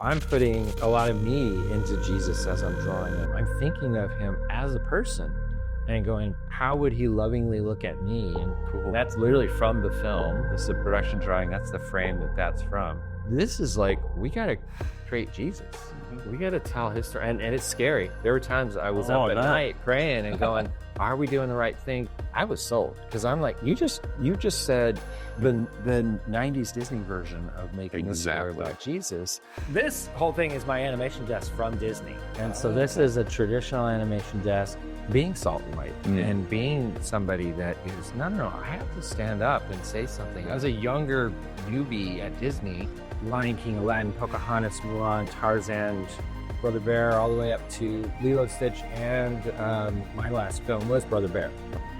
I'm putting a lot of me into Jesus as I'm drawing him. I'm thinking of him as a person and going, how would he lovingly look at me? And Cool. that's literally from the film. This is a production drawing. That's the frame that's from. This is like, we got to create Jesus. We got to tell his story. And it's scary. There were times I was up at night praying and going, are we doing the right thing? I was sold because I'm like, you just said the 90s Disney version of making a story about Jesus. This whole thing is my animation desk from Disney. And so this is a traditional animation desk, being salt and light and being somebody that is, no, I have to stand up and say something. I was a younger newbie at Disney, Lion King, Aladdin, Pocahontas, Mulan, Tarzan, Brother Bear, all the way up to Lilo and Stitch, and my last film was Brother Bear.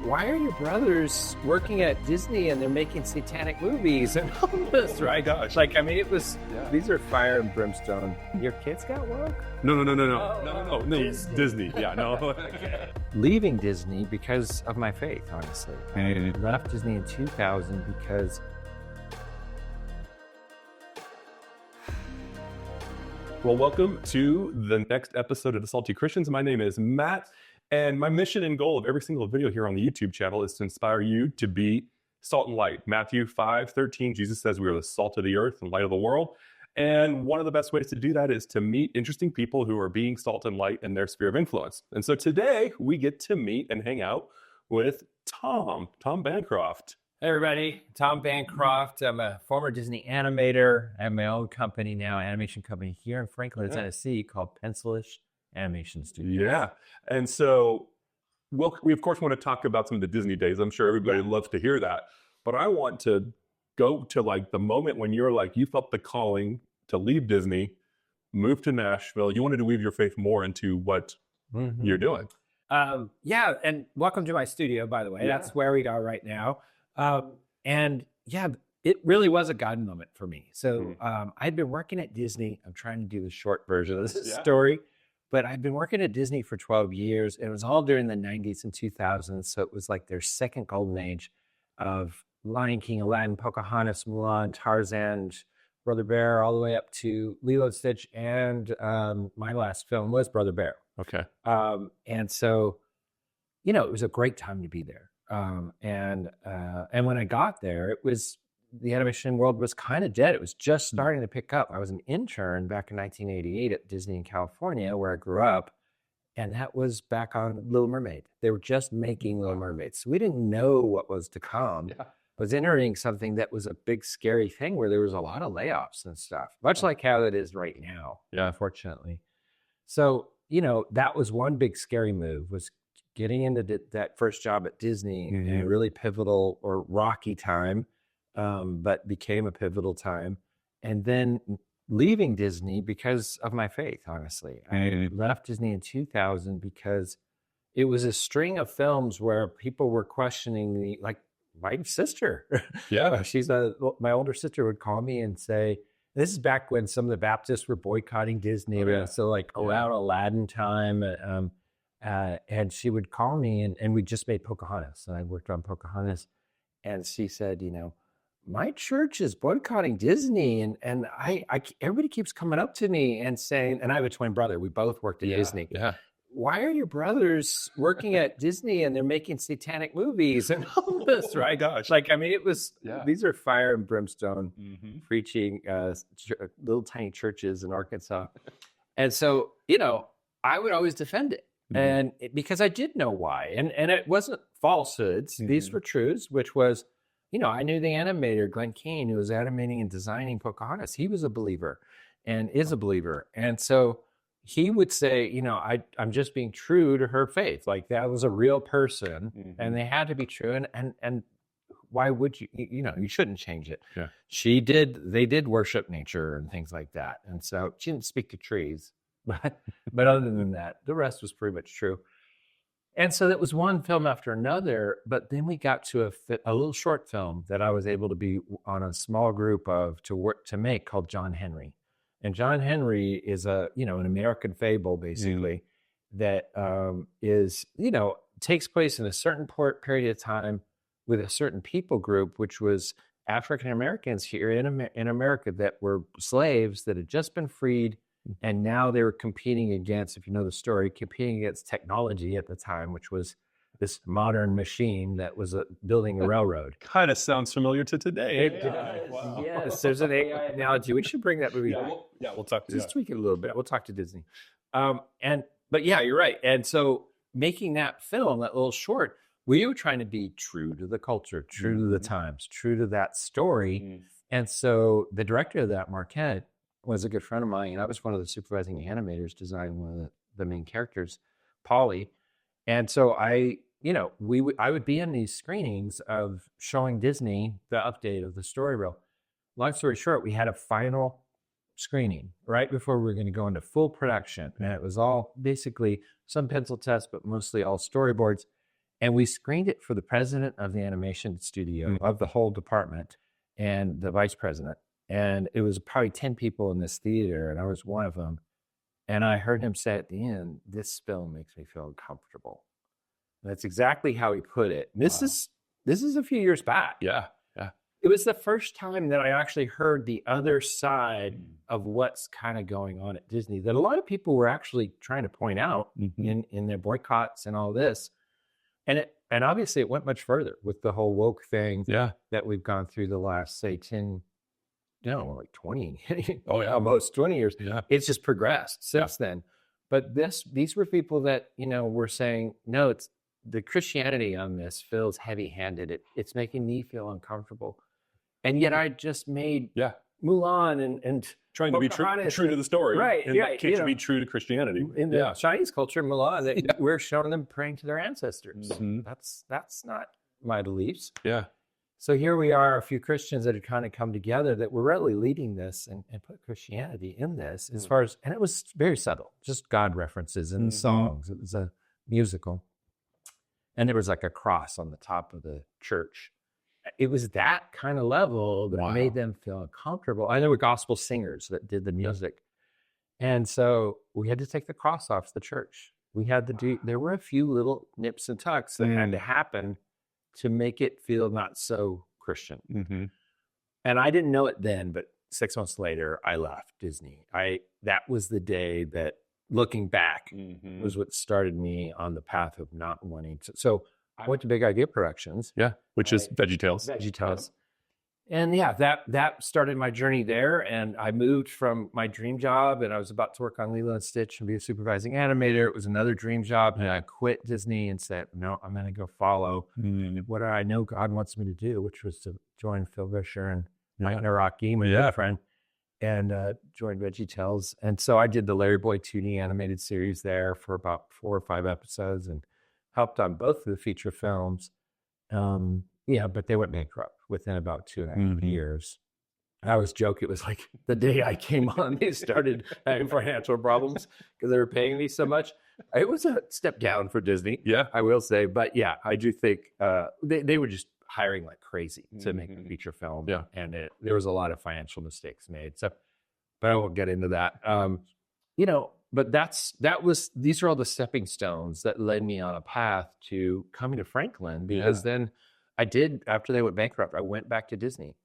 Why are your brothers working at Disney and they're making satanic movies and all this, right? Gosh. Like, I mean, it was, these are fire and brimstone. Your kids got woke? No. Disney. Yeah, no. Okay. Leaving Disney because of my faith, honestly. I left Disney in 2000 because Well, welcome to the next episode of The Salty Christians. My name is Matt, and my mission and goal of every single video here on the YouTube channel is to inspire you to be salt and light. Matthew 5:13, Jesus says we are the salt of the earth and light of the world. And one of the best ways to do that is to meet interesting people who are being salt and light in their sphere of influence. And so today we get to meet and hang out with Tom Bancroft. Hey everybody, Tom Bancroft. I'm a former Disney animator. I have my own company now, animation company here in Franklin, Tennessee, called Pencilish Animation Studio. Yeah, and so we of course want to talk about some of the Disney days. I'm sure everybody loves to hear that, but I want to go to like the moment when you're like, you felt the calling to leave Disney, move to Nashville. You wanted to weave your faith more into what you're doing. Yeah, and welcome to my studio, by the way. Yeah. That's where we are right now. And yeah, it really was a God moment for me. So I'd been working at Disney. I'm trying to do the short version of this story, but I'd been working at Disney for 12 years. It was all during the 90s and 2000s. So it was like their second golden age of Lion King, Aladdin, Pocahontas, Mulan, Tarzan, Brother Bear, all the way up to Lilo and Stitch. And my last film was Brother Bear. Okay. And so, you know, it was a great time to be there. And when I got there, it was, the animation world was kind of dead. It was just starting to pick up. I was an intern back in 1988 at Disney in California, where I grew up. And that was back on Little Mermaid. They were just making Little Mermaid. So we didn't know what was to come. Yeah. I was entering something that was a big, scary thing where there was a lot of layoffs and stuff, much like how it is right now, unfortunately. So, you know, that was one big scary move, was getting into that first job at Disney in a really pivotal or rocky time, but became a pivotal time. And then leaving Disney because of my faith, honestly. I left Disney in 2000 because it was a string of films where people were questioning me, like my sister. Yeah. My older sister would call me and say, this is back when some of the Baptists were boycotting Disney. So like around Aladdin time, and she would call me and we just made Pocahontas and I worked on Pocahontas. And she said, you know, my church is boycotting Disney. And I everybody keeps coming up to me and saying, and I have a twin brother. We both worked at Disney. Yeah. Why are your brothers working at Disney and they're making satanic movies and all this, right? Gosh. Like, I mean, it was, these are fire and brimstone preaching little tiny churches in Arkansas. And so, you know, I would always defend it. And because I did know why, and it wasn't falsehoods. These were truths, which was, you know, I knew the animator, Glenn Keane, who was animating and designing Pocahontas. He was a believer and is a believer. And so he would say, you know, I'm just being true to her faith. Like that was a real person and they had to be true. And why would you, you know, you shouldn't change it. Yeah. They did worship nature and things like that. And so she didn't speak to trees. But other than that, the rest was pretty much true. And so that was one film after another. But then we got to a little short film that I was able to be on a small group of to make called John Henry. And John Henry is an American fable, basically, that is, you know, takes place in a certain period of time with a certain people group, which was African Americans here in America that were slaves that had just been freed, and now they were competing against, if you know the story, competing against technology at the time, which was this modern machine that was building a railroad. Kind of sounds familiar to today. It does. Wow. Yes, there's an AI analogy. We should bring that movie back. We'll talk to just tweak it a little bit. We'll talk to Disney. But yeah, you're right. And so making that film, that little short, we were trying to be true to the culture, true to the times, true to that story. And so the director of that, Marquette, was a good friend of mine. And I was one of the supervising animators designing one of the main characters, Polly. And so I would be in these screenings of showing Disney the update of the story reel. Long story short, we had a final screening right before we were going to go into full production. And it was all basically some pencil tests, but mostly all storyboards. And we screened it for the president of the animation studio of the whole department and the vice president. And it was probably 10 people in this theater, and I was one of them. And I heard him say at the end, "This film makes me feel uncomfortable." And that's exactly how he put it. This is a few years back. Yeah. It was the first time that I actually heard the other side of what's kind of going on at Disney that a lot of people were actually trying to point out in their boycotts and all this. And obviously it went much further with the whole woke thing that we've gone through the last, say, 10, like 20, almost 20 years. Yeah. It's just progressed since then. But these were people that, were saying, no, it's the Christianity on this feels heavy-handed. It's making me feel uncomfortable. And yet I just made Mulan and trying to be true to the story. Right. And that can't be true to Christianity. In the Chinese culture, Mulan, we're showing them praying to their ancestors. That's not my beliefs. Yeah. So here we are, a few Christians that had kind of come together that were really leading this and put Christianity in this as far as, and it was very subtle, just God references in the songs. It was a musical. And there was like a cross on the top of the church. It was that kind of level that made them feel uncomfortable. And there were gospel singers that did the music. And so we had to take the cross off the church. We had to do, there were a few little nips and tucks that had to happen to make it feel not so Christian. And I didn't know it then, but 6 months later, I left Disney. That was the day that, looking back, was what started me on the path of not wanting to. So I went to Big Idea Productions. Which is VeggieTales. VeggieTales. And that started my journey there. And I moved from my dream job, and I was about to work on Lilo and Stitch and be a supervising animator. It was another dream job. And I quit Disney and said, no, I'm going to go follow what I know God wants me to do, which was to join Phil Vischer and Mike Naraki, my good friend, and join VeggieTales. And so I did the Larry Boy 2D animated series there for about 4 or 5 episodes and helped on both of the feature films. But they went bankrupt within about 2.5 years. I always joke, it was like the day I came on, they started having financial problems because they were paying me so much. It was a step down for Disney, I will say. But I do think they were just hiring like crazy to make a feature film. And there was a lot of financial mistakes made. So, but I won't get into that. But these are all the stepping stones that led me on a path to coming to Franklin, because then after they went bankrupt, I went back to Disney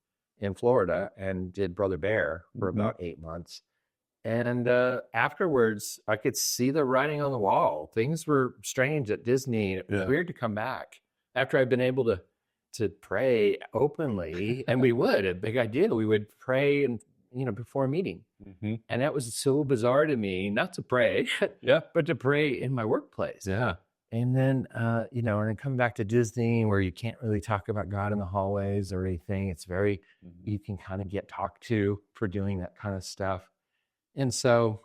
in Florida and did Brother Bear for about 8 months. And afterwards, I could see the writing on the wall. Things were strange at Disney. It was weird to come back after I'd been able to pray openly. And we would, a Big Idea, we would pray and before a meeting. And that was so bizarre to me, not to pray, but to pray in my workplace. And then, and then come back to Disney where you can't really talk about God in the hallways or anything. It's very, you can kind of get talked to for doing that kind of stuff. And so,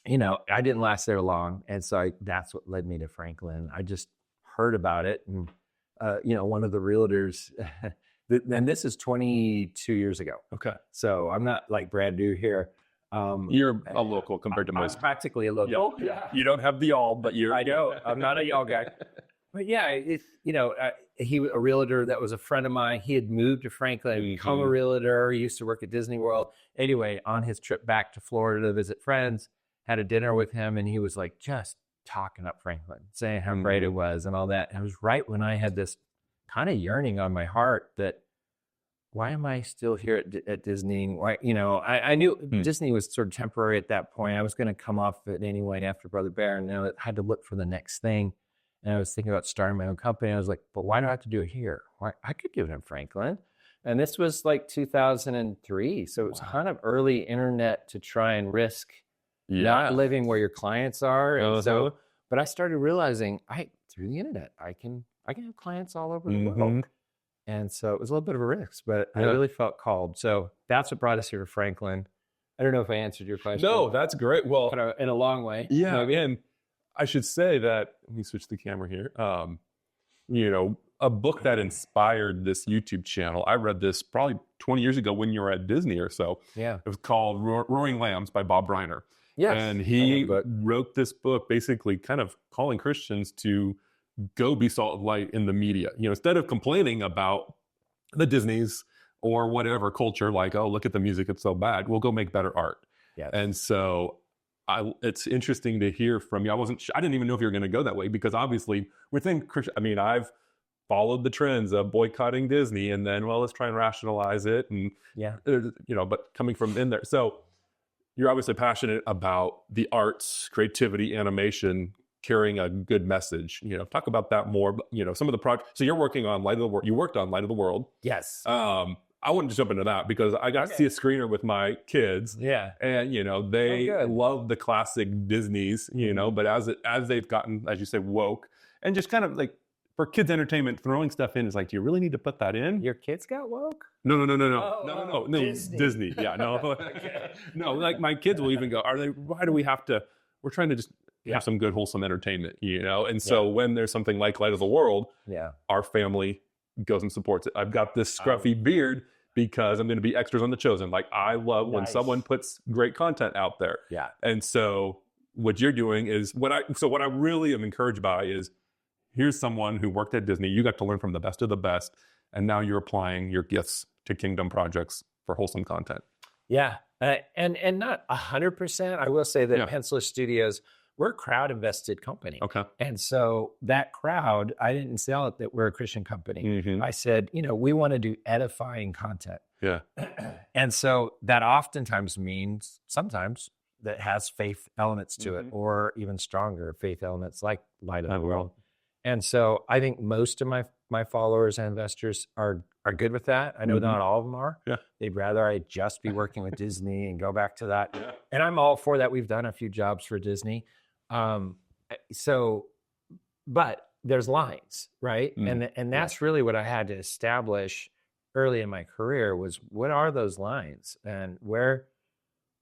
I didn't last there long. And so that's what led me to Franklin. I just heard about it. And, one of the realtors, and this is 22 years ago. Okay. So I'm not like brand new here. You're a local compared to most. I'm practically a local. You don't have the y'all, but you're. I know. I'm not a y'all guy. But he was a realtor that was a friend of mine. He had moved to Franklin, become a realtor. He used to work at Disney World. Anyway, on his trip back to Florida to visit friends, had a dinner with him, and he was like just talking up Franklin, saying how great it was and all that. And it was right when I had this kind of yearning on my heart that why am I still here at Disney? Why, I knew Disney was sort of temporary at that point. I was going to come off it anyway after Brother Bear, and I had to look for the next thing. And I was thinking about starting my own company. I was like, but why do I have to do it here? Why I could do it in Franklin. And this was like 2003, so it was kind of early internet to try and risk not living where your clients are. And so, but I started realizing through the internet, I can have clients all over the world. And so it was a little bit of a risk, but I really felt called. So that's what brought us here to Franklin. I don't know if I answered your question. No, that's great. Well, in a long way. Yeah. And I should say that, let me switch the camera here. A book that inspired this YouTube channel, I read this probably 20 years ago when you were at Disney or so. Yeah. It was called Roaring Lambs by Bob Reiner. Yes. And he wrote this book basically kind of calling Christians to go be salt and light in the media. Instead of complaining about the Disneys or whatever culture, like, oh, look at the music, it's so bad, we'll go make better art. Yes. And so it's interesting to hear from you. I didn't even know if you were going to go that way, because obviously within Christian, I've followed the trends of boycotting Disney and then, let's try and rationalize it. And, but coming from in there. So you're obviously passionate about the arts, creativity, animation, carrying a good message. Talk about that more. Some of the projects. So you're working on Light of the World. You worked on Light of the World. Yes. I wanted to jump into that because I got to see a screener with my kids. Yeah. And they love the classic Disneys. But as they've gotten, as you say, woke, and just kind of like for kids' entertainment, throwing stuff in is like, do you really need to put that in? Your kids got woke? No. No. Disney. Yeah, no. Okay. No, like my kids will even go, why do we have to, we're trying to just have some good, wholesome entertainment, And so when there's something like Light of the World, our family goes and supports it. I've got this scruffy beard because I'm going to be extras on The Chosen. Like, I love when someone puts great content out there. Yeah. And so what you're doing is what I really am encouraged by is, here's someone who worked at Disney. You got to learn from the best of the best. And now you're applying your gifts to kingdom projects for wholesome content. Yeah. And not 100%. I will say that Penciler Studios, we're a crowd invested company. Okay. And so that crowd, I didn't sell it that we're a Christian company. I said, we want to do edifying content. Yeah. And so that oftentimes means sometimes that has faith elements to it, or even stronger faith elements like Light of the World. And so I think most of my followers and investors are good with that. I know not all of them are. Yeah. They'd rather I just be working with Disney and go back to that. Yeah. And I'm all for that. We've done a few jobs for Disney. But there's lines, right? And that's really what I had to establish early in my career was, what are those lines, and where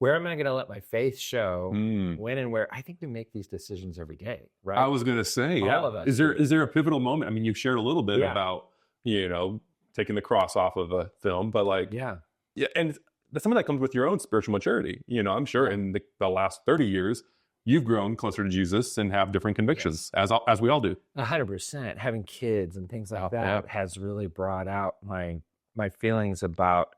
am I going to let my faith show, when and where? I think we make these decisions every day, right? I was going to say, all of us. Is there a pivotal moment? You've shared a little bit about, taking the cross off of a film, but and some of that comes with your own spiritual maturity. I'm sure in the last 30 years, you've grown closer to Jesus and have different convictions, as we all do. 100%. Having kids and things like that has really brought out my feelings about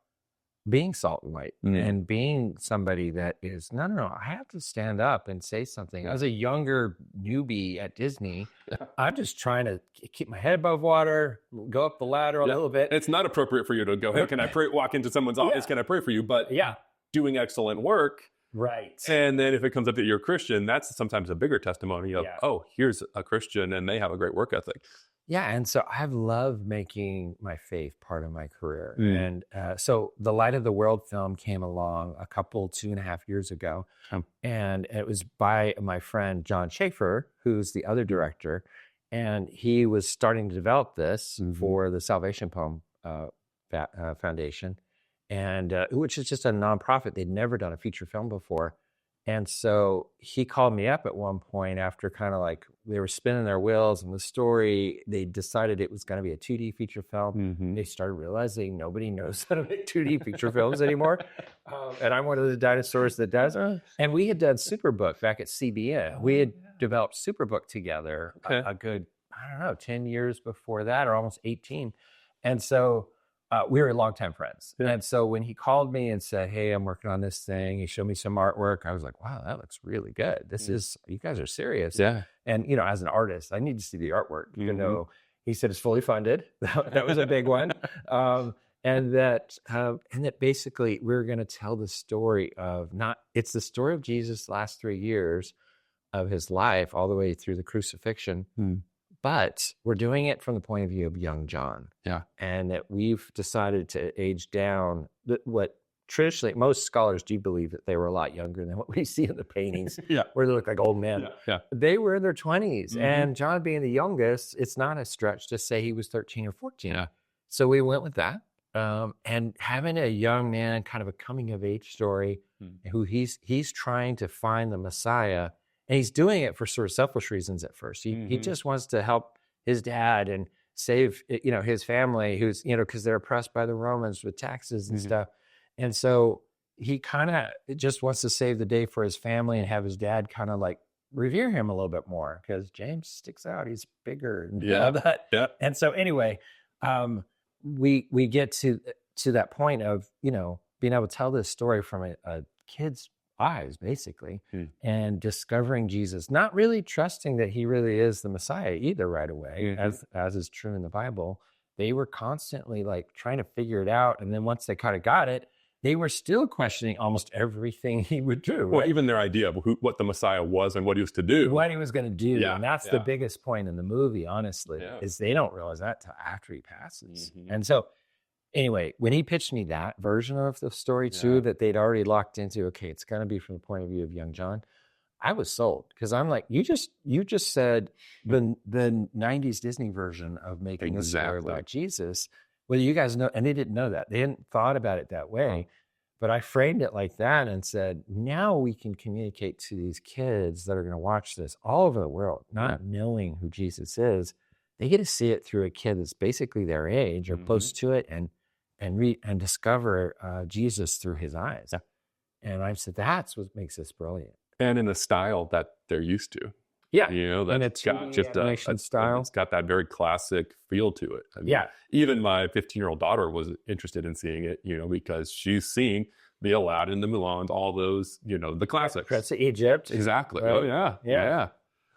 being salt and light, and being somebody that is, no, I have to stand up and say something. As a younger newbie at Disney, I'm just trying to keep my head above water, go up the ladder a little bit. It's not appropriate for you to go, hey, can I pray, walk into someone's office? Can I pray for you? But doing excellent work. Right. And then if it comes up that you're a Christian, that's sometimes a bigger testimony of, oh, here's a Christian and they have a great work ethic. Yeah. And so I've loved making my faith part of my career. And so the Light of the World film came along a couple, 2.5 years ago. And it was by my friend, John Schaefer, who's the other director. And he was starting to develop this for the Salvation Poem Foundation, and which is just a nonprofit. They'd never done a feature film before. And so he called me up at one point after kind of like they were spinning their wheels and the story, they decided it was going to be a 2D feature film. They started realizing nobody knows how to make 2D feature films anymore. And I'm one of the dinosaurs that does. And we had done Superbook back at CBN. We had developed Superbook together a good, 10 years before that, or almost 18. And so we were longtime friends. Yeah. And so when he called me and said, hey, I'm working on this thing, he showed me some artwork. I was like, wow, that looks really good. This is, you guys are serious. Yeah. And, as an artist, I need to see the artwork. He said it's fully funded. That was a big one. and that basically we're going to tell the story of it's the story of Jesus' last 3 years of his life all the way through the crucifixion. But we're doing it from the point of view of young John. Yeah. And that we've decided to age down what traditionally most scholars do believe that they were a lot younger than what we see in the paintings where they look like old men. They were in their 20s. And John being the youngest, it's not a stretch to say he was 13 or 14. So we went with that. And having a young man, kind of a coming of age story, who he's trying to find the Messiah. And he's doing it for sort of selfish reasons at first. He just wants to help his dad and save, his family, who's, because they're oppressed by the Romans with taxes and stuff. And so he kind of just wants to save the day for his family and have his dad kind of like revere him a little bit more because James sticks out. He's bigger and all that. Yeah. And so anyway, we get to that point of, being able to tell this story from a kid's eyes, basically, and discovering Jesus, not really trusting that he really is the Messiah either right away, as is true in the Bible. They were constantly like trying to figure it out. And then once they kind of got it, they were still questioning almost everything he would do. Well, even their idea of what the Messiah was and what he was to do. What he was going to do. Yeah, and that's the biggest point in the movie, honestly, is they don't realize that till after he passes. And so anyway, when he pitched me that version of the story too, that they'd already locked into, okay, it's going to be from the point of view of young John, I was sold because I'm like, you just said the 90s Disney version of making this story about Jesus. Well, you guys know, and they didn't know that. They hadn't thought about it that way. But I framed it like that and said, now we can communicate to these kids that are going to watch this all over the world, not knowing who Jesus is. They get to see it through a kid that's basically their age or close to it and discover Jesus through his eyes. And I said, that's what makes this brilliant. And in a style that they're used to. Yeah. That's got just a style. It's got that very classic feel to it. I mean, even my 15-year-old daughter was interested in seeing it, because she's seen the Aladdin, the Mulan, all those, the classics. Prince of Egypt. Exactly. Right. Oh, yeah.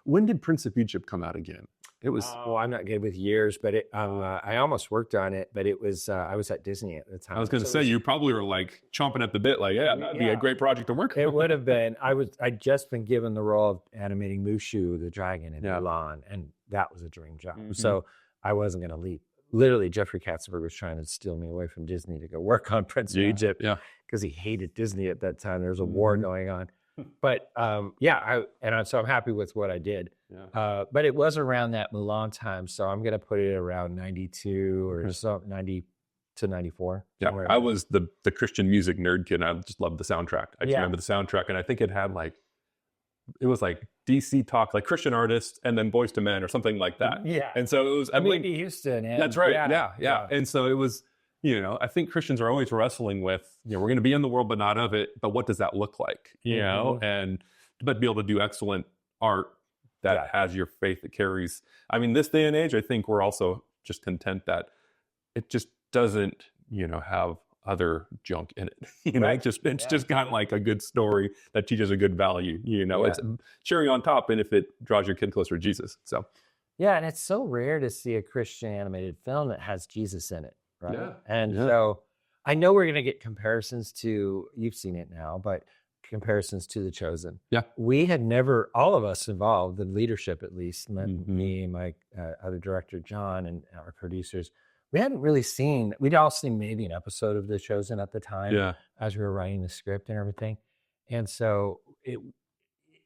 When did Prince of Egypt come out again? It was. Well, I'm not good with years, but I almost worked on it, but it was I was at Disney at the time. I was going to say you probably were like chomping at the bit, like that'd be a great project to work on. It would have been. I'd just been given the role of animating Mushu, the dragon, in Mulan, and that was a dream job. So I wasn't going to leave. Literally, Jeffrey Katzenberg was trying to steal me away from Disney to go work on Prince of Egypt because he hated Disney at that time. There was a war going on. But so I'm happy with what I did. But it was around that Mulan time, so I'm going to put it around 92 or so, 90 to 94. Yeah, I was the Christian music nerd kid, and I just loved the soundtrack. I just remember the soundtrack, and I think it had it was like DC Talk, like Christian artists, and then Boyz II Men or something like that. Yeah. And so it was Whitney Houston. That's right. Yeah. And so it was, I think Christians are always wrestling with, we're going to be in the world, but not of it. But what does that look like? But be able to do excellent art that has your faith, that carries. I mean, this day and age, I think we're also just content that it just doesn't, have other junk in it. It's just got like a good story that teaches a good value. It's cherry on top, and if it draws your kid closer to Jesus. So, and it's so rare to see a Christian animated film that has Jesus in it. Right. Yeah. And so I know we're going to get comparisons to, you've seen it now, but comparisons to The Chosen. Yeah. We had never, all of us involved, the leadership at least, me, my other director, John, and our producers, we hadn't really seen, we'd all seen maybe an episode of The Chosen at the time as we were writing the script and everything. And so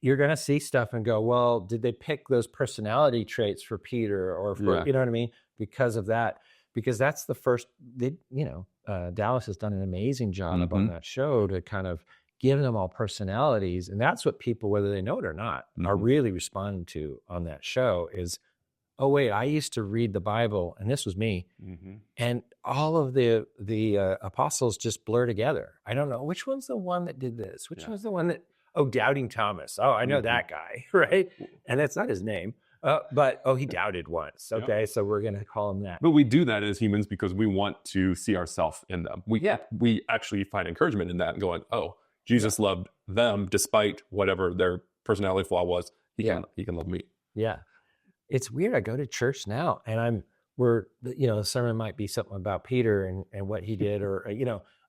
you're going to see stuff and go, well, did they pick those personality traits for Peter or for, you know what I mean? Because of that. Because that's the first, Dallas has done an amazing job on that show to kind of give them all personalities. And that's what people, whether they know it or not, are really responding to on that show is, oh, wait, I used to read the Bible, and this was me. And all of the apostles just blur together. I don't know, which one's the one that did this? Which one's the one that, Doubting Thomas. Oh, I know that guy, right? And that's not his name. But he doubted once. Okay, so we're going to call him that. But we do that as humans because we want to see ourselves in them. We actually find encouragement in that and going, oh, Jesus loved them despite whatever their personality flaw was. He can love me. Yeah. It's weird. I go to church now and the sermon might be something about Peter and what he did, or,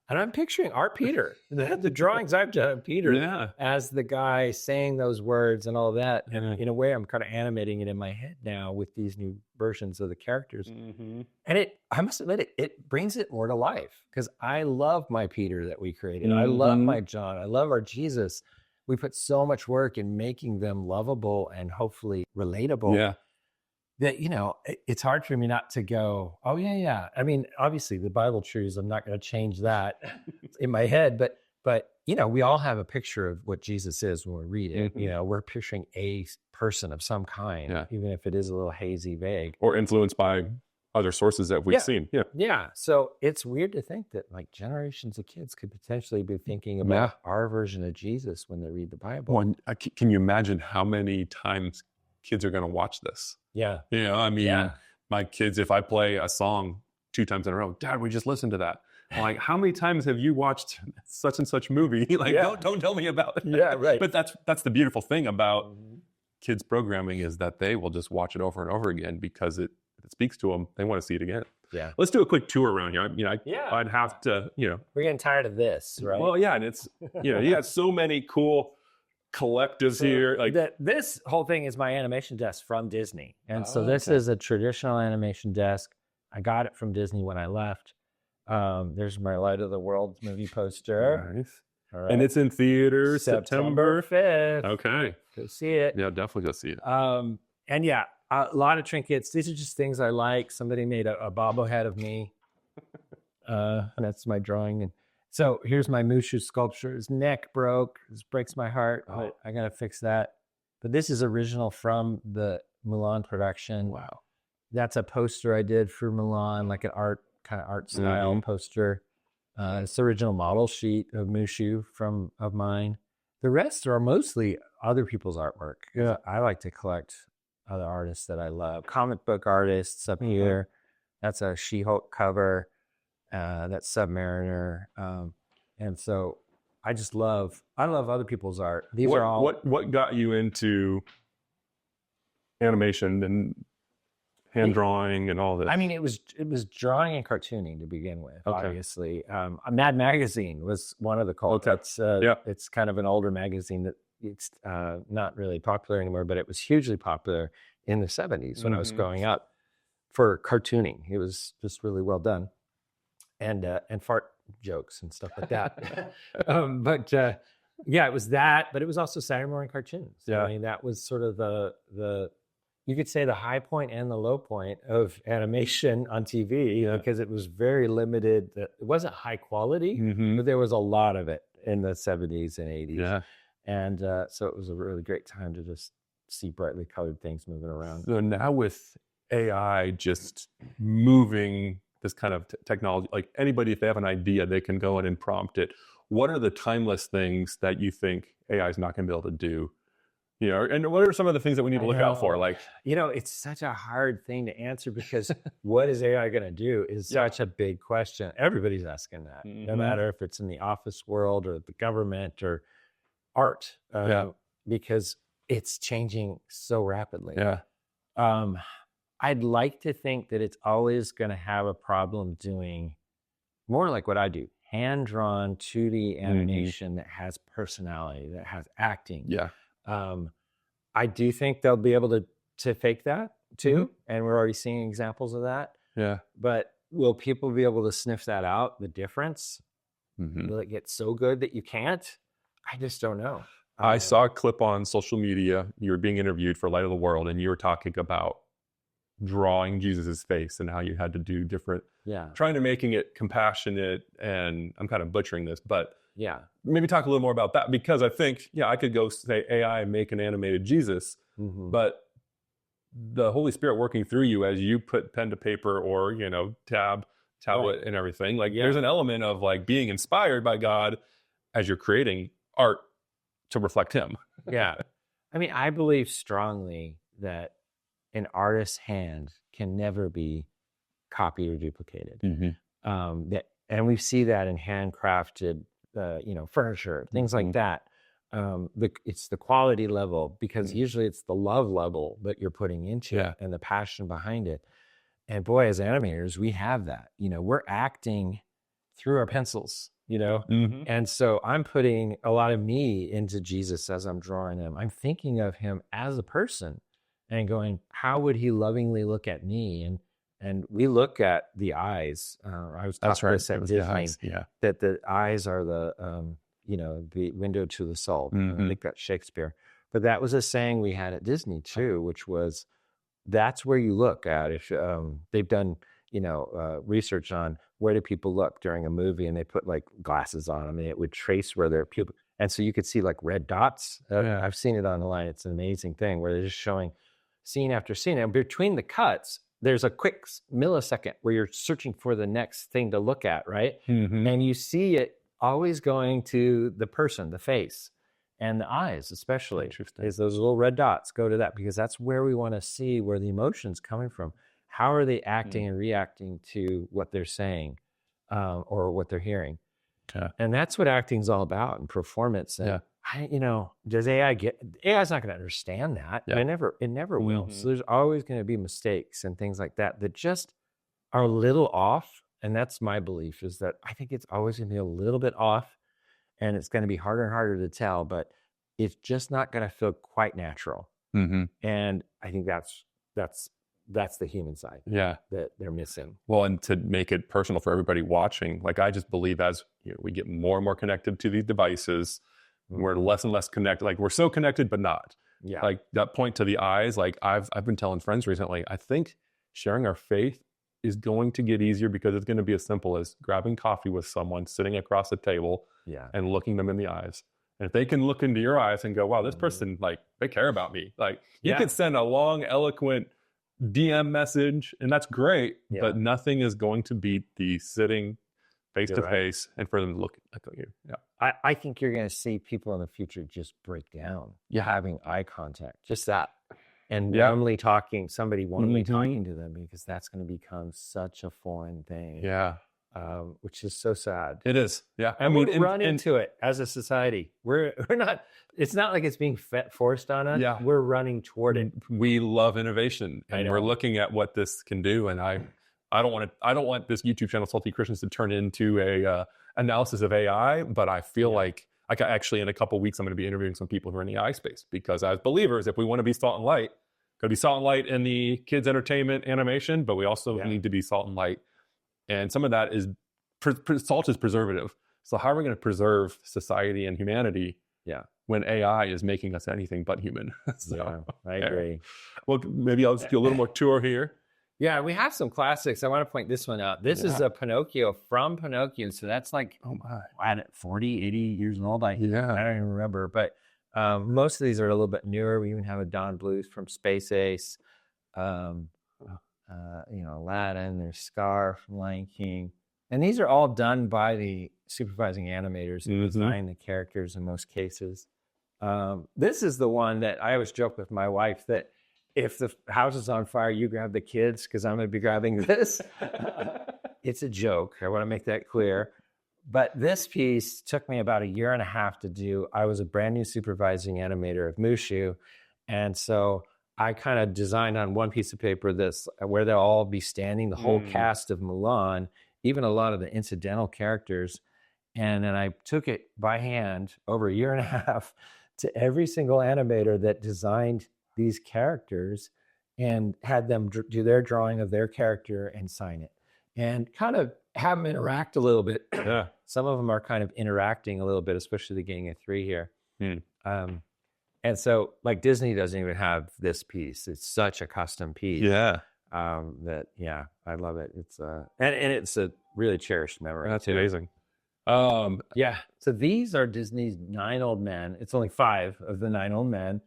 and I'm picturing our Peter, the drawings I've done of Peter as the guy saying those words and all that. And in a way, I'm kind of animating it in my head now with these new versions of the characters. And I must admit, it brings it more to life, because I love my Peter that we created. I love my John. I love our Jesus. We put so much work in making them lovable and hopefully relatable. Yeah. That, it's hard for me not to go, oh, yeah. I mean, obviously the Bible truths, I'm not going to change that in my head, but, we all have a picture of what Jesus is when we read it. We're picturing a person of some kind, even if it is a little hazy, vague. Or influenced by other sources that we've seen. Yeah. So it's weird to think that like generations of kids could potentially be thinking about our version of Jesus when they read the Bible. Well, can you imagine how many times kids are going to watch this? Yeah. My kids, if I play a song 2 times in a row, Dad, we just listened to that. I'm like, how many times have you watched such and such movie? Like, don't tell me about it. Yeah, right. But that's the beautiful thing about kids programming, is that they will just watch it over and over again because it speaks to them. They want to see it again. Yeah. Let's do a quick tour around here. I'd have to, We're getting tired of this, right? Well, yeah. And it's, you got so many cool collectives here. Like this whole thing is my animation desk from Disney. And so this is a traditional animation desk. I got it from Disney when I left. There's my Light of the World movie poster. Nice. All right. And it's in theaters September 5th. Okay. Go see it. Yeah, definitely go see it. And yeah, a lot of trinkets. These are just things I like. Somebody made a bobblehead of me. And that's my drawing. And so here's my Mushu sculpture. His neck broke. This breaks my heart, but I got to fix that. But this is original from the Mulan production. Wow. That's a poster I did for Mulan, like an art style poster. It's the original model sheet of Mushu of mine. The rest are mostly other people's artwork. Yeah, I like to collect other artists that I love. Comic book artists up here. That's a She-Hulk cover. That's Submariner. And so I love other people's art. These are all. What got you into animation and hand drawing and all this? I mean, it was drawing and cartooning to begin with, obviously. Mad Magazine was one of the culprits. It's kind of an older magazine that it's not really popular anymore, but it was hugely popular in the 70s when I was growing up for cartooning. It was just really well done. And fart jokes and stuff like that. It was that, but it was also Saturday morning cartoons. Yeah. I mean, that was sort of the you could say the high point and the low point of animation on TV, because it was very limited. It wasn't high quality, but there was a lot of it in the 70s and 80s. Yeah. And so it was a really great time to just see brightly colored things moving around. So now with AI just moving this kind of technology, like anybody, if they have an idea, they can go in and prompt it. What are the timeless things that you think AI is not going to be able to do? And what are some of the things that we need to look out for? Like, it's such a hard thing to answer, because what is AI going to do is such a big question. Everybody's asking that, no matter if it's in the office world or the government or art, because it's changing so rapidly. Yeah. I'd like to think that it's always going to have a problem doing more like what I do, hand-drawn 2D animation that has personality, that has acting. Yeah. I do think they'll be able to fake that too. And we're already seeing examples of that. Yeah. But will people be able to sniff that out, the difference? Will it get so good that you can't? I just don't know. I saw a clip on social media. You were being interviewed for Light of the World, and you were talking about drawing Jesus's face and how you had to do different, trying to making it compassionate. And I'm kind of butchering this, but maybe talk a little more about that, because I think, I could go say AI make an animated Jesus, but the Holy Spirit working through you as you put pen to paper or, tablet and everything, like there's an element of like being inspired by God as you're creating art to reflect him. I mean, I believe strongly that an artist's hand can never be copied or duplicated. And we see that in handcrafted furniture, things like that. It's the quality level, because usually it's the love level that you're putting into it and the passion behind it. And boy, as animators, we have that. We're acting through our pencils, And so I'm putting a lot of me into Jesus as I'm drawing him. I'm thinking of him as a person and going, how would he lovingly look at me? And we look at the eyes. I was talking this at Disney, that the eyes are the window to the soul. I think that's Shakespeare. But that was a saying we had at Disney too, which was, that's where you look at. If they've done, research on where do people look during a movie, and they put like glasses on them, and it would trace where their pupil, and so you could see like red dots. I've seen it online. It's an amazing thing where they're just showing scene after scene, and between the cuts, there's a quick millisecond where you're searching for the next thing to look at, right? And you see it always going to the person, the face. And the eyes, especially, is those little red dots go to that, because that's where we want to see where the emotion's coming from. How are they acting and reacting to what they're saying or what they're hearing? And that's what acting's all about, and performance. And does AI get? AI's not going to understand that. It never will. So there's always going to be mistakes and things like that just are a little off. And that's my belief, is that I think it's always going to be a little bit off. And it's going to be harder and harder to tell, but it's just not going to feel quite natural. And I think that's the human side that they're missing. Well, and to make it personal for everybody watching, like I just believe as we get more and more connected to these devices, we're less and less connected. Like we're so connected, but not. Like that point to the eyes, like I've been telling friends recently, I think sharing our faith is going to get easier, because it's going to be as simple as grabbing coffee with someone sitting across the table and looking them in the eyes. And if they can look into your eyes and go, wow, this person, like, they care about me. Like you could send a long, eloquent DM message, and that's great, but nothing is going to beat the sitting face to face and for them to look at you. I think you're going to see people in the future just break down having eye contact, just that. And warmly talking to them, because that's going to become such a foreign thing. Which is so sad. It is. And we run into it as a society. We're not. It's not like it's being forced on us. We're running toward it. We love innovation, and we're looking at what this can do. And I don't want this YouTube channel, Salty Christians, to turn into a analysis of AI. But I feel like actually in a couple of weeks, I'm going to be interviewing some people who are in the AI space, because as believers, if we want to be salt and light, going to be salt and light in the kids' entertainment animation, but we also need to be salt and light. And some of that is salt is preservative. So how are we going to preserve society and humanity when AI is making us anything but human? I agree. Well, maybe I'll just do a little more tour here. Yeah, we have some classics. I want to point this one out. This is a Pinocchio from Pinocchio. So that's like, 40, 80 years old. I don't even remember. But most of these are a little bit newer. We even have a Don Bluth from Space Ace. Aladdin, there's Scar from Lion King. And these are all done by the supervising animators who design the characters in most cases. This is the one that I always joke with my wife, that if the house is on fire, you grab the kids, because I'm going to be grabbing this. It's a joke. I want to make that clear. But this piece took me about 1.5 years to do. I was a brand new supervising animator of Mushu. And so I kind of designed on one piece of paper this, where they'll all be standing, the whole cast of Mulan, even a lot of the incidental characters. And then I took it by hand over 1.5 years to every single animator that designed these characters, and had them do their drawing of their character and sign it, and kind of have them interact a little bit. Some of them are kind of interacting a little bit, especially the Gang of Three here. And so, like, Disney doesn't even have this piece. It's such a custom piece. I love it. It's and it's a really cherished memory. That's amazing. So these are Disney's 9 Old Men. It's only 5 of the 9 Old Men.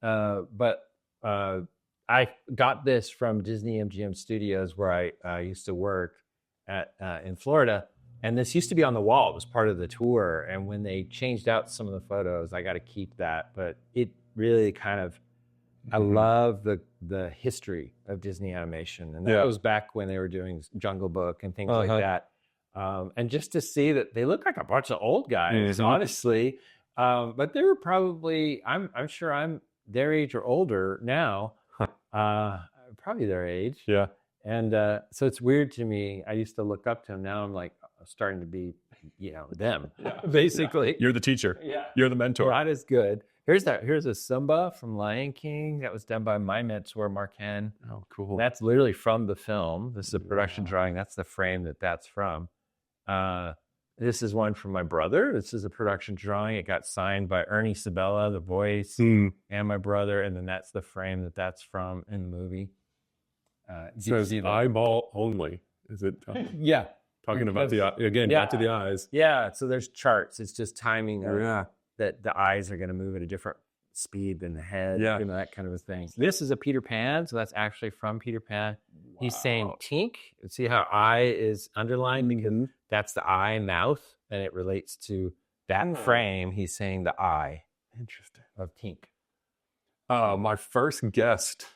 But I got this from Disney MGM Studios, where I used to work at in Florida. And this used to be on the wall. It was part of the tour. And when they changed out some of the photos, I got to keep that. But it really kind of, I love the history of Disney animation. And that was back when they were doing Jungle Book and things like that. And just to see that they look like a bunch of old guys, honestly. But they were probably, I'm sure I'm their age or older now. Probably their age. And so it's weird to me. I used to look up to him. Now I'm like starting to be, them, basically. Yeah. You're the teacher. Yeah. You're the mentor. Not as good. Here's a Simba from Lion King that was done by my mentor, Marken. Oh, cool. That's literally from the film. This is a production drawing. That's the frame that's from. This is one from my brother. This is a production drawing. It got signed by Ernie Sabella, the voice, and my brother. And then that's the frame that's from in the movie. It says eyeball only. Is it? Yeah. Talking about back to the eyes. Yeah. So there's charts. It's just timing that the eyes are going to move at a different speed than the head. Yeah. That kind of a thing. This is a Peter Pan. So that's actually from Peter Pan. Wow. He's saying tink. See how eye is underlined because that's the eye and mouth, and it relates to that frame. He's saying the eye. Interesting. Of tink. My first guest.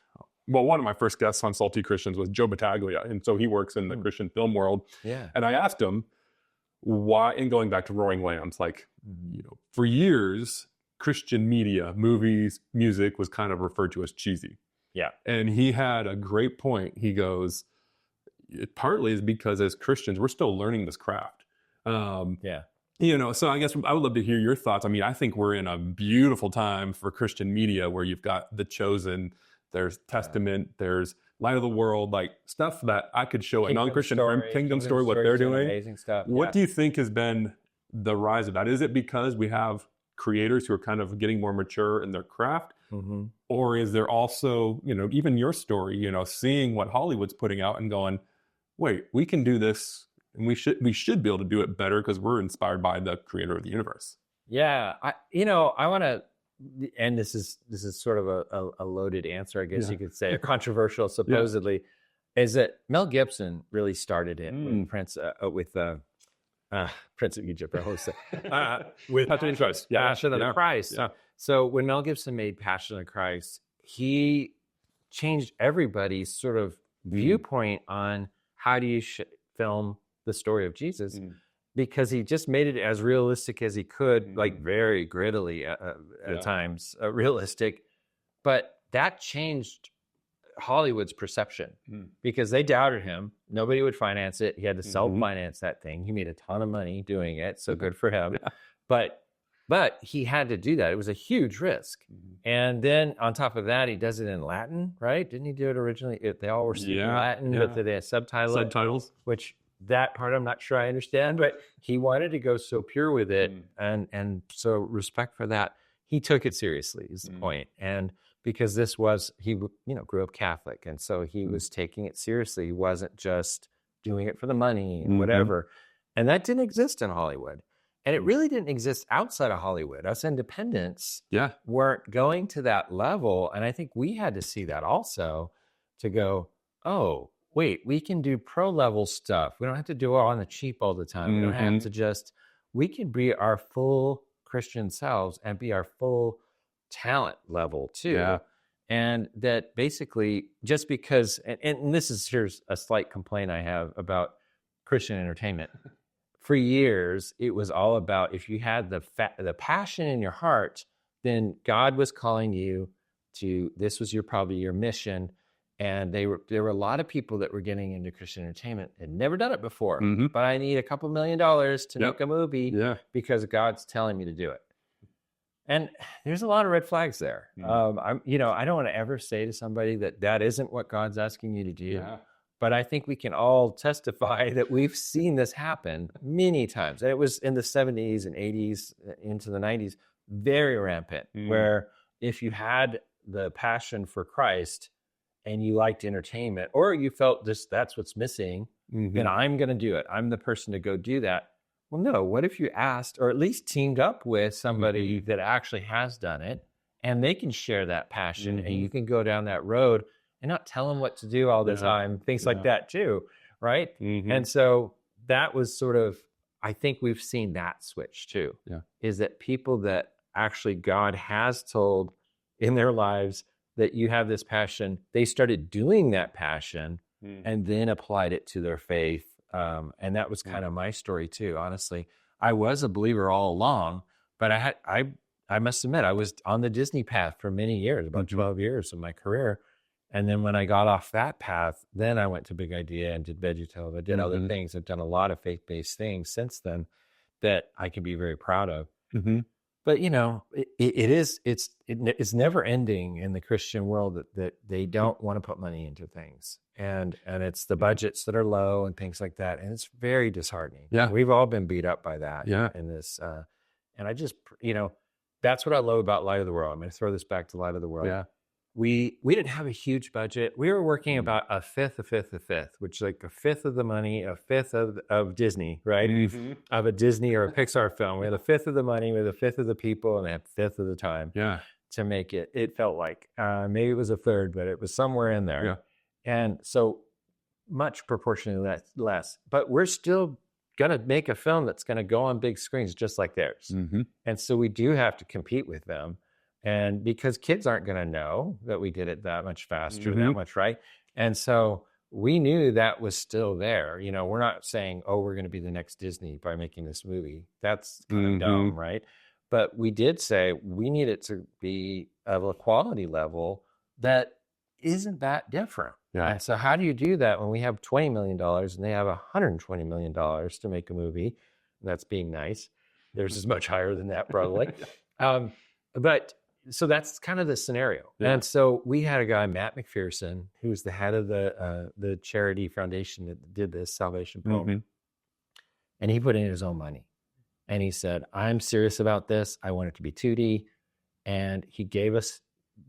Well, one of my first guests on Salty Christians was Joe Battaglia, and so he works in the Christian film world. Yeah. And I asked him why, and going back to Roaring Lambs, for years, Christian media, movies, music was kind of referred to as cheesy. Yeah. And he had a great point. He goes, it partly is because as Christians, we're still learning this craft. So I guess I would love to hear your thoughts. I mean, I think we're in a beautiful time for Christian media where you've got The Chosen, there's Testament, there's Light of the World, like stuff that I could show a non-Christian friend, Kingdom Story, what they're doing. Amazing stuff. What do you think has been the rise of that? Is it because we have creators who are kind of getting more mature in their craft? Mm-hmm. Or is there also, even your story, seeing what Hollywood's putting out and going, wait, we can do this and we should be able to do it better because we're inspired by the creator of the universe. Yeah. I want to, and this is sort of a loaded answer, I guess you could say, controversial supposedly, is that Mel Gibson really started it with Prince of Egypt, with Passion of Christ. Passion of the Christ. Yeah. So when Mel Gibson made Passion of Christ, he changed everybody's sort of viewpoint on how do you film the story of Jesus. Because he just made it as realistic as he could, like very grittily at times, realistic. But that changed Hollywood's perception because they doubted him. Nobody would finance it. He had to self-finance that thing. He made a ton of money doing it, so good for him. Yeah. But he had to do that. It was a huge risk. And then on top of that, he does it in Latin, right? Didn't he do it originally? They all were speaking Latin, but they had subtitles. Which that part I'm not sure I understand, but he wanted to go so pure with it, and so respect for that. He took it seriously is the point. And because he grew up Catholic, and so he was taking it seriously. He wasn't just doing it for the money and whatever. And that didn't exist in Hollywood. And it really didn't exist outside of Hollywood. Us independents weren't going to that level. And I think we had to see that also to go, oh, wait, we can do pro level stuff. We don't have to do it on the cheap all the time. We don't have to we can be our full Christian selves and be our full talent level too. Yeah. And that basically just because, and here's a slight complaint I have about Christian entertainment. For years, it was all about if you had the passion in your heart, then God was calling you to, this was probably your mission. And there were a lot of people that were getting into Christian entertainment and never done it before. But I need a couple $1 million to make a movie because God's telling me to do it. And there's a lot of red flags there. I don't want to ever say to somebody that isn't what God's asking you to do. Yeah. But I think we can all testify that we've seen this happen many times. And it was in the 70s and 80s into the 90s, very rampant, where if you had the passion for Christ and you liked entertainment, or you felt that's what's missing, then I'm going to do it. I'm the person to go do that. Well, no, what if you asked, or at least teamed up with somebody that actually has done it, and they can share that passion, and you can go down that road and not tell them what to do all the time, things like that too, right? And so that was sort of, I think we've seen that switch too, is that people that actually God has told in their lives that you have this passion, they started doing that passion and then applied it to their faith. And that was kind of my story too, honestly. I was a believer all along, but I must admit, I was on the Disney path for many years, about 12 years of my career. And then when I got off that path, then I went to Big Idea and did VeggieTales. I did other things. I've done a lot of faith-based things since then that I can be very proud of. But it's never ending in the Christian world that they don't want to put money into things, and it's the budgets that are low and things like that, and it's very disheartening. Yeah, we've all been beat up by that. Yeah, in this, and I just that's what I love about Light of the World. I'm going to throw this back to Light of the World. Yeah. We didn't have a huge budget. We were working about a fifth, which is like a fifth of the money, a fifth of Disney, right? Of a Disney or a Pixar film. We had a fifth of the money, we had a fifth of the people, and a fifth of the time to make it. It felt like maybe it was a third, but it was somewhere in there. Yeah. And so much proportionally less. But we're still going to make a film that's going to go on big screens just like theirs. And so we do have to compete with them. And because kids aren't going to know that we did it that much faster, that much, right? And so we knew that was still there. We're not saying, oh, we're going to be the next Disney by making this movie. That's kind of dumb, right? But we did say we need it to be of a quality level that isn't that different. Yeah. And so how do you do that when we have $20 million and they have $120 million to make a movie? That's being nice. Theirs is much higher than that, probably. But so that's kind of the scenario. Yeah. And so we had a guy, Matt McPherson, who was the head of the charity foundation that did this, Salvation Film. And he put in his own money. And he said, I'm serious about this. I want it to be 2D. And he gave us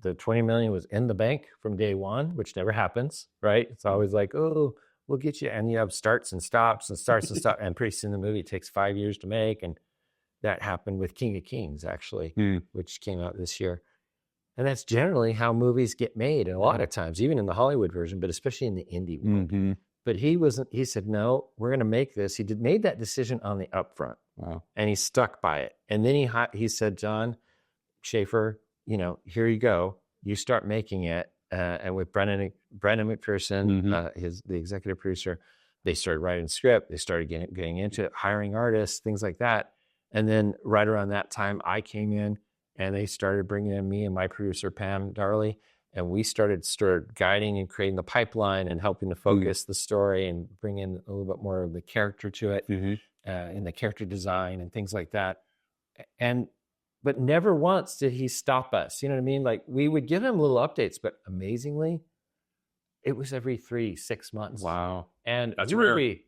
the $20 million was in the bank from day one, which never happens, right? It's always like, oh, we'll get you. And you have starts and stops and starts and stops. And pretty soon the movie takes 5 years to make. And that happened with King of Kings, actually, which came out this year. And that's generally how movies get made. And a lot of times, even in the Hollywood version, but especially in the indie world. But he said, no, we're going to make this. He made that decision on the upfront. Wow. And he stuck by it. And then he said, John Schaefer, here you go. You start making it. And with Brendan McPherson, the executive producer, they started writing the script. They started getting into it, hiring artists, things like that. And then right around that time, I came in and they started bringing in me and my producer, Pam Darley, and we started guiding and creating the pipeline and helping to focus the story and bring in a little bit more of the character to it in the character design and things like that. But never once did he stop us. You know what I mean? Like we would give him little updates, but amazingly, it was every 3-6 months. Wow. And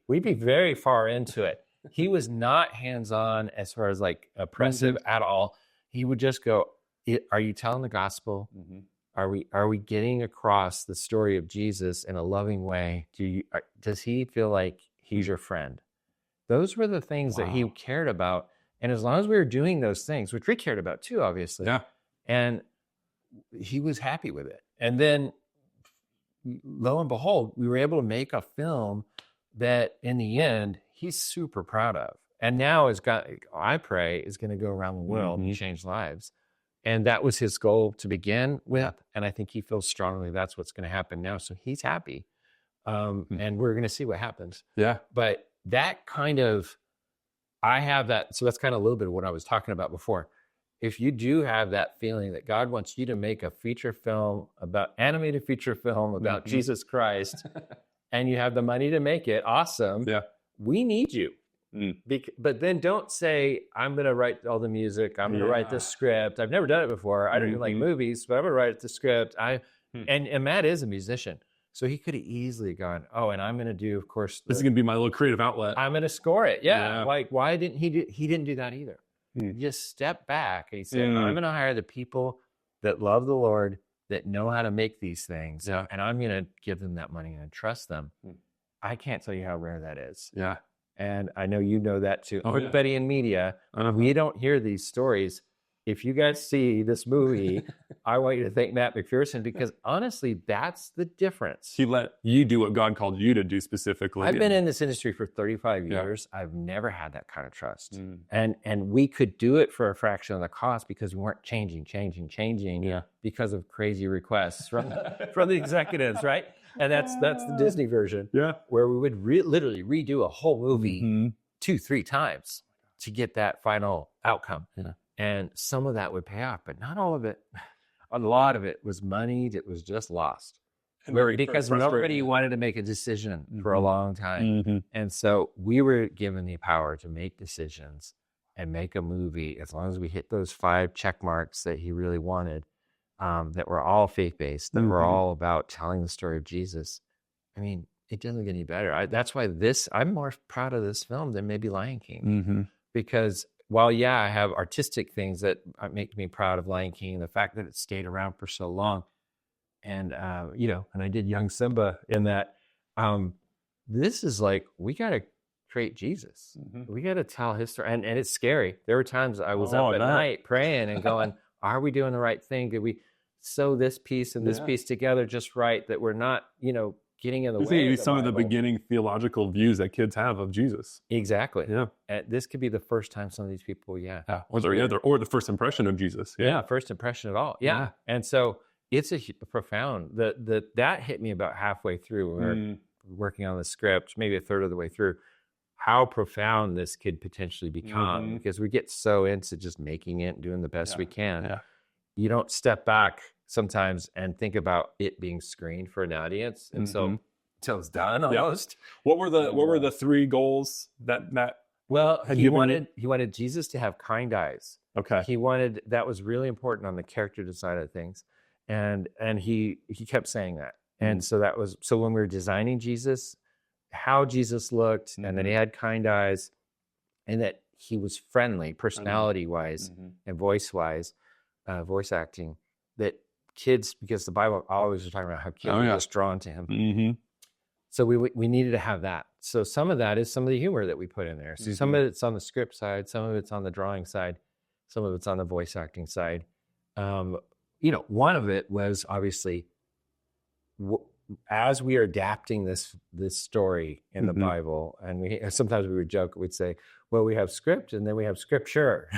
we'd be very far into it. He was not hands-on as far as like oppressive at all. He would just go, are you telling the gospel? Are we getting across the story of Jesus in a loving way? Does he feel like he's your friend? Those were the things that he cared about. And as long as we were doing those things, which we cared about too, obviously. Yeah. And he was happy with it. And then lo and behold, we were able to make a film that in the end, he's super proud of. And now I pray, is going to go around the world and change lives. And that was his goal to begin with. And I think he feels strongly that's what's going to happen now. So he's happy. And we're going to see what happens. Yeah. But that kind of, I have that. So that's kind of a little bit of what I was talking about before. If you do have that feeling that God wants you to make a animated feature film about Jesus Christ, and you have the money to make it, awesome. Yeah. We need you. But then don't say, I'm going to write all the music. I'm going to write the script. I've never done it before. I don't even like movies, but I'm going to write the script. And Matt is a musician. So he could have easily gone, and I'm going to do, of course. This is going to be my little creative outlet. I'm going to score it. Yeah. Like, why didn't he didn't do that either. He just stepped back and he said, I'm going to hire the people that love the Lord, that know how to make these things. Yeah. And I'm going to give them that money and trust them. I can't tell you how rare that is. Yeah. And I know you know that too. Everybody in media, we don't hear these stories. If you guys see this movie, I want you to thank Matt McPherson, because honestly, that's the difference. He let you do what God called you to do specifically. I've been in this industry for 35 years. I've never had that kind of trust. And we could do it for a fraction of the cost because we weren't changing because of crazy requests from the executives, right? And that's the Disney version, where we would literally redo a whole movie 2-3 times to get that final outcome. Yeah. And some of that would pay off, but not all of it. A lot of it was money that was just lost. because nobody wanted to make a decision for a long time. And so we were given the power to make decisions and make a movie as long as we hit those 5 check marks that he really wanted, that were all faith-based, that were all about telling the story of Jesus. I mean, it doesn't get any better. That's why I'm more proud of this film than maybe Lion King. Because while, I have artistic things that make me proud of Lion King, the fact that it stayed around for so long, and, and I did young Simba in that, this is like, we got to create Jesus. We got to tell his story. And it's scary. There were times I was up at night praying and going, are we doing the right thing? Did we sew this piece and this piece together just right, that we're not, getting in the way of some of the beginning theological views that kids have of Jesus. Exactly. Yeah. This could be the first time some of these people, or the first impression of Jesus. First impression at all. Yeah. And so it's a profound, that hit me about halfway through when we were working on the script, maybe a third of the way through, how profound this could potentially become, because we get so into just making it and doing the best we can. Yeah. You don't step back sometimes and think about it being screened for an audience. And so until it's done almost. What were the 3 goals that Matt? Well, he wanted Jesus to have kind eyes. Okay. That was really important on the character design of things. And he kept saying that. And so when we were designing Jesus, how Jesus looked, and that he had kind eyes, and that he was friendly, personality-wise and voice-wise, voice acting, that kids, because the Bible always was talking about how kids are just drawn to him. So we needed to have that. So some of that is some of the humor that we put in there. So some of it's on the script side, some of it's on the drawing side, some of it's on the voice acting side. One of it was obviously, as we are adapting this story in the Bible, and sometimes we would joke, we'd say, well, we have script and then we have scripture.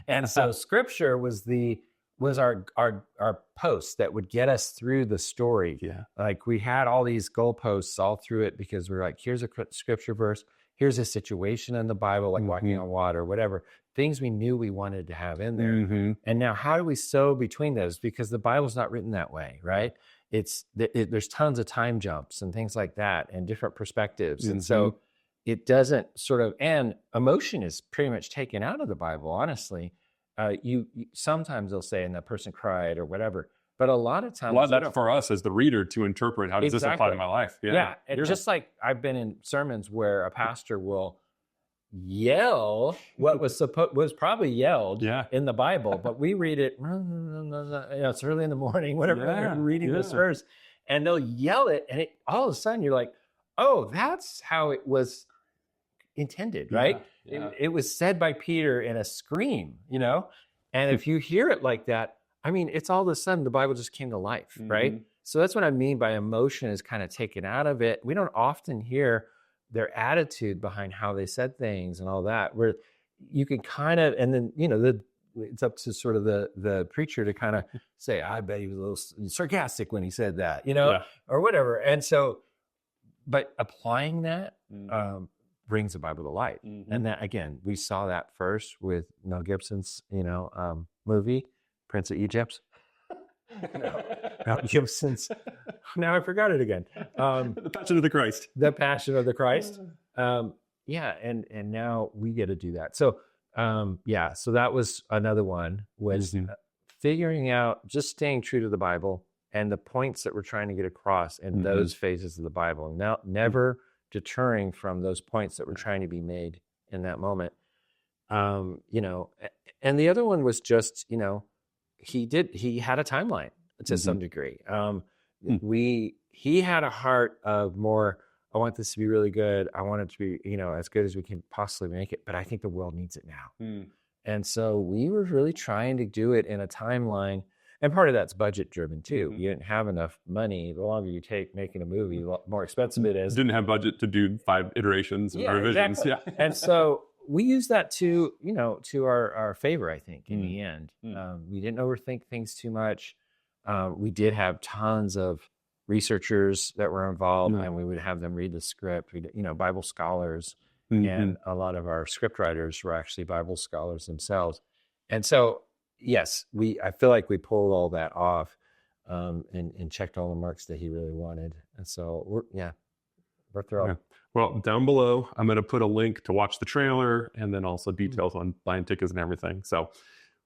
And so scripture was our post that would get us through the story. Yeah. Like we had all these goalposts all through it, because we're like, here's a scripture verse, here's a situation in the Bible, like walking on water, whatever, things we knew we wanted to have in there. And now how do we sew between those? Because the Bible's not written that way, right? There's tons of time jumps and things like that, and different perspectives. And so it doesn't and emotion is pretty much taken out of the Bible, honestly. You sometimes they'll say, and that person cried or whatever, but a lot of times that's for us as the reader to interpret, how does this apply to my life? Yeah. And just like I've been in sermons where a pastor will yell what was probably yelled in the Bible, but we read it, it's early in the morning, whatever, we're reading this verse, and they'll yell it, and all of a sudden you're like, oh, that's how it was intended, right? It was said by Peter in a scream, and if you hear it like that, I mean, it's all of a sudden the Bible just came to life, right? So that's what I mean by emotion is kind of taken out of it. We don't often hear their attitude behind how they said things and all that, where you can kind of, and then, it's up to sort of the preacher to kind of say, I bet he was a little sarcastic when he said that, or whatever. And so, but applying that brings the Bible to light. And that, again, we saw that first with Mel Gibson's, movie, Prince of Egypt. Mel Gibson's, now I forgot it again. The Passion of the Christ. The Passion of the Christ. And now we get to do that. So, so that was another one, was figuring out, just staying true to the Bible and the points that we're trying to get across in those phases of the Bible. Now, never deterring from those points that were trying to be made in that moment. And the other one was just, he had a timeline to some degree. He had a heart of more, I want this to be really good. I want it to be, as good as we can possibly make it, but I think the world needs it now. And so we were really trying to do it in a timeline. And part of that's budget driven too. You didn't have enough money. The longer you take making a movie, the more expensive it is. Didn't have budget to do 5 iterations and revisions. Exactly. Yeah. And so we used that to our favor, I think, in the end. We didn't overthink things too much. We did have tons of researchers that were involved, and we would have them read the script. Bible scholars, and a lot of our script writers were actually Bible scholars themselves. And so, yes, I feel like we pulled all that off. and checked all the marks that he really wanted. And so we're thrilled. Yeah. Well, down below, I'm going to put a link to watch the trailer and then also details on buying tickets and everything. So,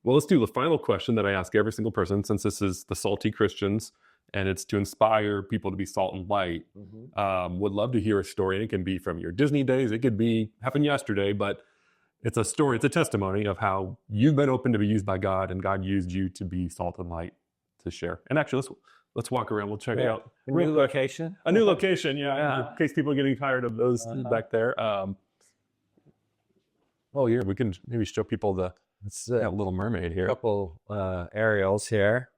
well, let's do the final question that I ask every single person, since this is the Salty Christians and it's to inspire people to be salt and light. Would love to hear a story. And it can be from your Disney days. It could be happened yesterday, but it's a story. It's a testimony of how you've been open to be used by God and God used you to be salt and light to share. And actually, let's walk around. We'll check out a new location. A new location, yeah. In case people are getting tired of those back there. Here we can maybe show people the Little Mermaid here. A couple aerials here.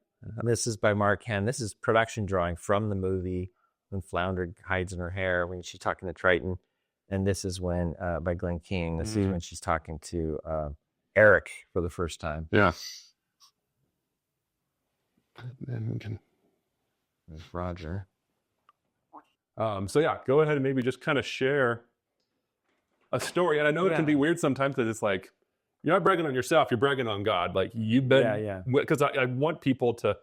This is by Mark Henn. This is production drawing from the movie when Flounder hides in her hair when she's talking to Triton. And this is when by Glenn King. This is when she's talking to Eric for the first time. Yeah. And we can. There's Roger. Go ahead and maybe just kind of share a story. And I know it can be weird sometimes that it's like, you're not bragging on yourself, you're bragging on God. Like you've been, because I want people to,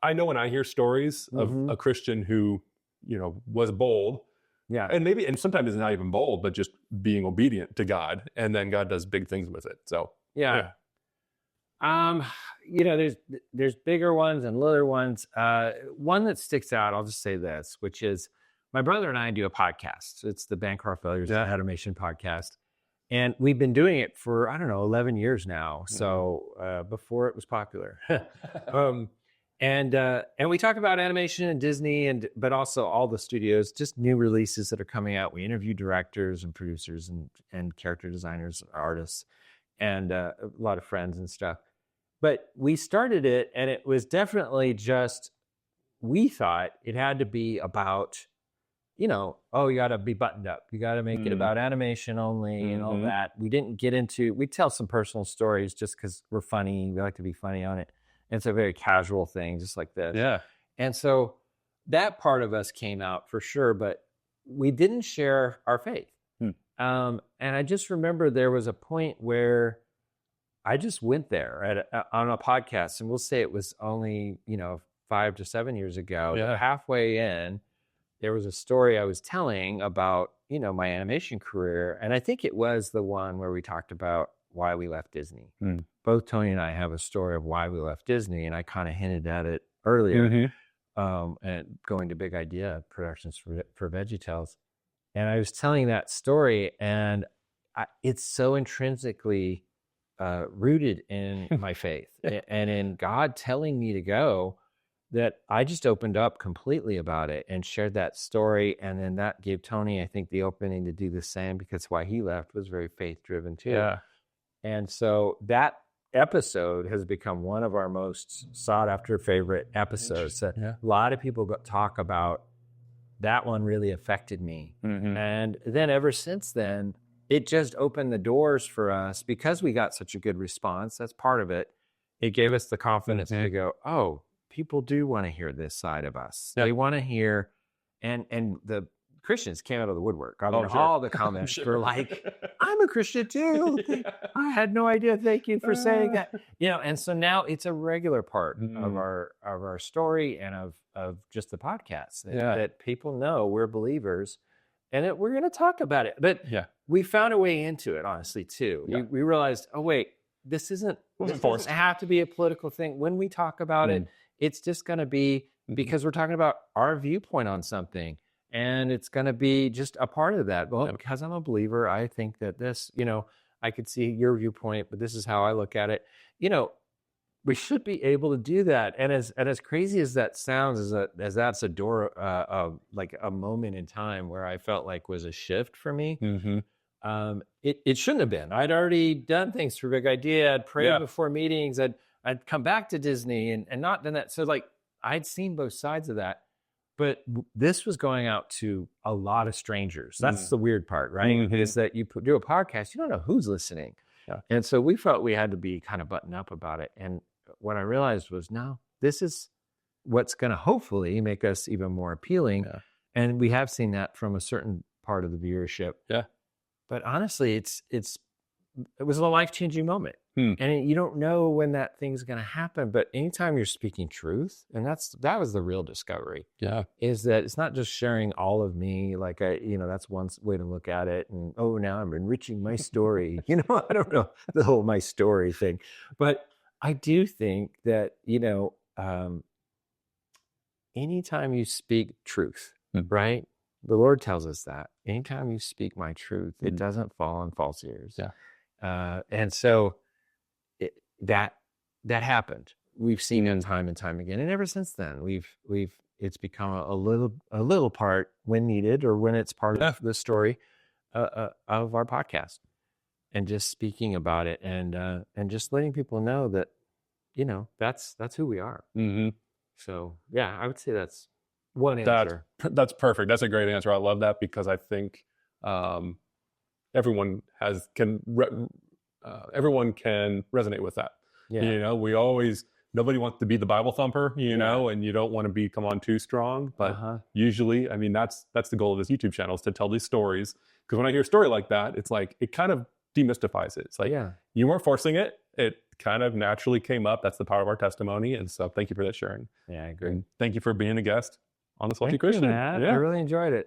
I know when I hear stories of a Christian who, was bold. Yeah. And sometimes it's not even bold, but just being obedient to God. And then God does big things with it. So, yeah. There's bigger ones and littler ones. One that sticks out, I'll just say this, which is my brother and I do a podcast. It's the Bancroft Brothers Animation Podcast. And we've been doing it for, 11 years now. So before it was popular. And we talk about animation and Disney, but also all the studios, just new releases that are coming out. We interview directors and producers and character designers, artists, and a lot of friends and stuff. But we started it, and it was definitely just, we thought it had to be about, you got to be buttoned up. You got to make it about animation only and all that. We didn't get into, we tell some personal stories just because we're funny. We like to be funny on it. And it's a very casual thing, just like this. Yeah. And so that part of us came out for sure, but we didn't share our faith. And I just remember there was a point where I just went there on a podcast, and we'll say it was only, 5 to 7 years ago. Yeah. Halfway in, there was a story I was telling about, my animation career. And I think it was the one where we talked about why we left Disney. Both Tony and I have a story of why we left Disney, and I kind of hinted at it earlier. And going to Big Idea Productions for VeggieTales. And I was telling that story, and it's so intrinsically rooted in my faith and in God telling me to go, that I just opened up completely about it and shared that story. And then that gave Tony, I think, the opening to do the same, because why he left was very faith driven too. Yeah. And so that episode has become one of our most sought after favorite episodes. A lot of people talk about that one really affected me. And then ever since then, it just opened the doors for us because we got such a good response. That's part of it. It gave us the confidence to go, oh, people do want to hear this side of us. They want to hear, and the Christians came out of the woodwork. I mean, all the comments were like, I'm a Christian too. I had no idea. Thank you for saying that. And so now it's a regular part of our story and of just the podcast that people know we're believers, and we're going to talk about it. But we found a way into it, honestly, too. We realized, oh, wait, this doesn't have to be a political thing. When we talk about it, it's just going to be because we're talking about our viewpoint on something. And it's going to be just a part of that. Well, because I'm a believer, I think that this, I could see your viewpoint, but this is how I look at it. We should be able to do that. And as crazy as that sounds, as that's a door, like a moment in time where I felt like was a shift for me. It shouldn't have been. I'd already done things for Big Idea. I'd prayed before meetings. I'd come back to Disney and not done that. So like I'd seen both sides of that. But this was going out to a lot of strangers. That's the weird part, right? Is that you do a podcast, you don't know who's listening. And so we felt we had to be kind of buttoned up about it. And what I realized was, no, this is what's going to hopefully make us even more appealing. And we have seen that from a certain part of the viewership. But honestly, it's it was a life-changing moment. And you don't know when that thing's going to happen, but anytime you're speaking truth, and that was the real discovery. Yeah. Is that it's not just sharing all of me, like that's one way to look at it. And now I'm enriching my story. I don't know the whole my story thing, but I do think that, anytime you speak truth, right? The Lord tells us that anytime you speak my truth, it doesn't fall on false ears. Yeah. And so that happened. We've seen it time and time again. And ever since then, it's become a little part when needed or when it's part of the story of our podcast, and just speaking about it and just letting people know that, that's who we are. Mm-hmm. So yeah, I would say that's one answer. That's perfect. That's a great answer. I love that because I think everyone can resonate with that. Yeah. Nobody wants to be the Bible thumper, and you don't want to come on too strong. But usually, I mean, that's the goal of this YouTube channel, is to tell these stories. Because when I hear a story like that, it's like, it kind of demystifies it. It's like, you weren't forcing it. It kind of naturally came up. That's the power of our testimony. And so thank you for that sharing. Yeah, I agree. And thank you for being a guest on the Salty Christian. I really enjoyed it.